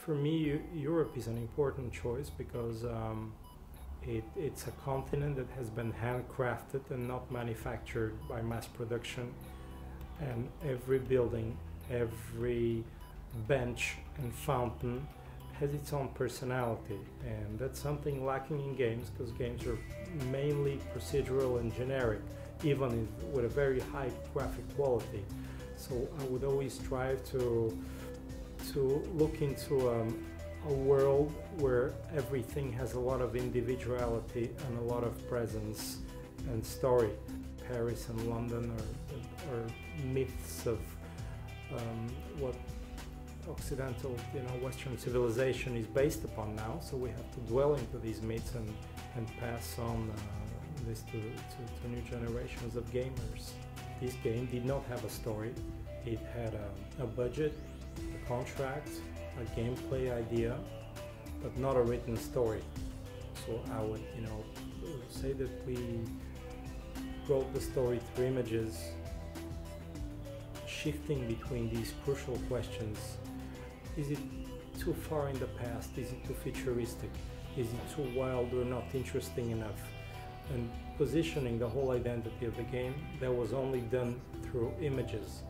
For me, Europe is an important choice because it's a continent that has been handcrafted and not manufactured by mass production. And every building, every bench and fountain has its own personality. And that's something lacking in games, because games are mainly procedural and generic, even with a very high graphic quality. So I would always strive to look into a world where everything has a lot of individuality and a lot of presence and story. Paris and London are myths of what Occidental, Western civilization is based upon now. So we have to dwell into these myths and pass on this to new generations of gamers. This game did not have a story. It had a budget, a contract, a gameplay idea, but not a written story. So I would, say that we wrote the story through images, shifting between these crucial questions. Is it too far in the past? Is it too futuristic? Is it too wild or not interesting enough? And positioning the whole identity of the game, that was only done through images.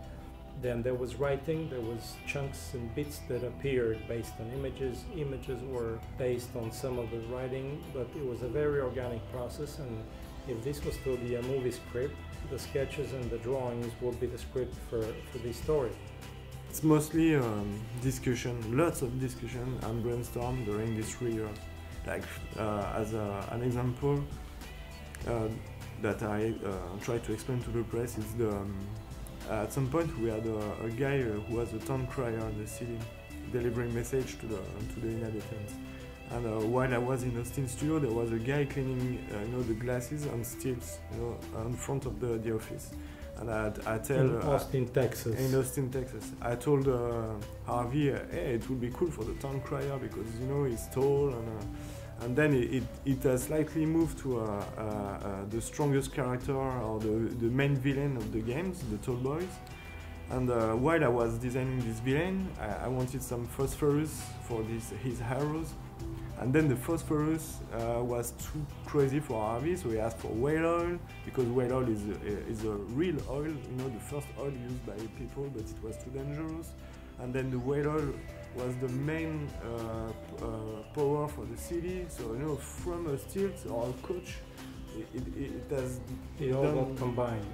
Then there was writing, there was chunks and bits that appeared based on images. Images were based on some of the writing, but it was a very organic process. And if this was to be a movie script, the sketches and the drawings would be the script for this story. It's mostly discussion, lots of discussion and brainstorm during these 3 years. Like as an example that I try to explain to the press is at some point we had a guy who was a town crier in the city, delivering message to the inhabitants. And while I was in Austin studio, there was a guy cleaning the glasses and stills in front of the office. And I tell in Austin, Texas. In Austin, Texas. I told Harvey, hey, it would be cool for the town crier because he's tall, and then it has slightly moved to the strongest character or the main villain of the games, the tall boys. And while I was designing this villain, I wanted some phosphorus for his arrows. And then the phosphorus was too crazy for Harvey, so he asked for whale oil, because whale oil is a real oil, the first oil used by people, but it was too dangerous. And then the whale oil was the main power for the city, so from a stilt or a coach, it has... It all got combined.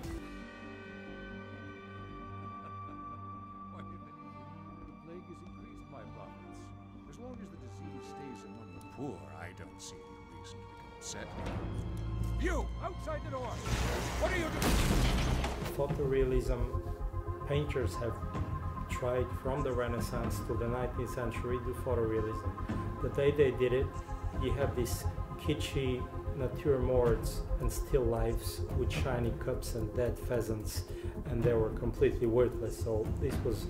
Poor, I don't see any reason to become upset. You, outside the door! What are you doing? Photorealism, painters have tried from the Renaissance to the 19th century to photorealism. The day they did it, you have these kitschy naturemorts and still lifes with shiny cups and dead pheasants, and they were completely worthless. So this was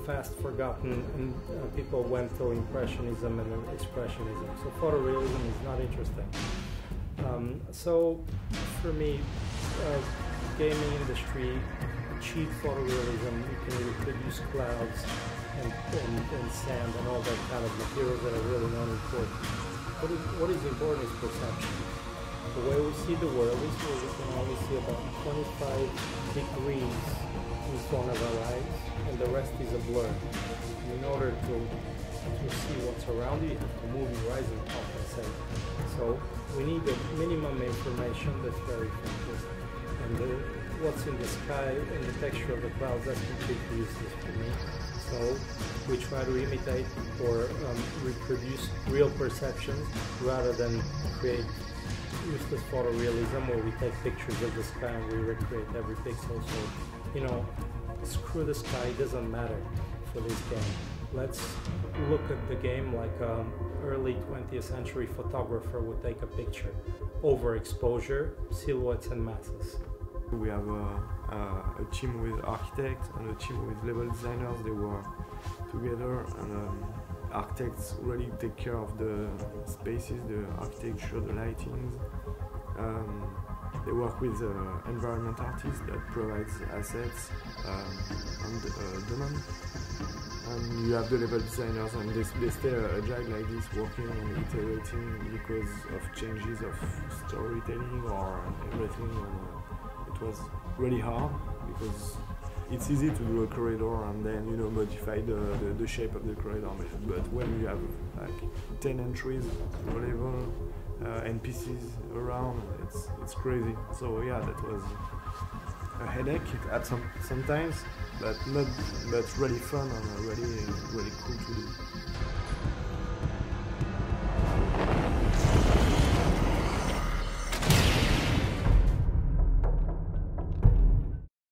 fast forgotten, and people went to Impressionism and Expressionism. So photorealism is not interesting. So for me, gaming industry, cheap photorealism, you can reproduce clouds and sand and all that kind of materials that are really not important. What is important is perception. The way we see the world is where we can only see about 25 degrees in front of our eyes, and the rest is a blur. In order to see what's around you, you have to move your eyes and compensate. So we need the minimum information that's very focused. And what's in the sky and the texture of the clouds, that's completely useless for me. So we try to imitate or reproduce real perceptions rather than create useless photorealism where we take pictures of the sky and we recreate every pixel. So, screw the sky, it doesn't matter for this game. Let's look at the game like an early 20th century photographer would take a picture. Overexposure, silhouettes and masses. We have a team with architects and a team with level designers. They work together, and architects really take care of the spaces, the architecture, the lighting. They work with environment artists that provides assets and demand. and you have the level designers, and they stay agile like this, working and iterating because of changes of storytelling or everything. And it was really hard because it's easy to do a corridor and then modify the shape of the corridor, but when you have like 10 entries per level, NPCs around, it's crazy. So yeah, that was a headache at sometimes, but really fun and really cool.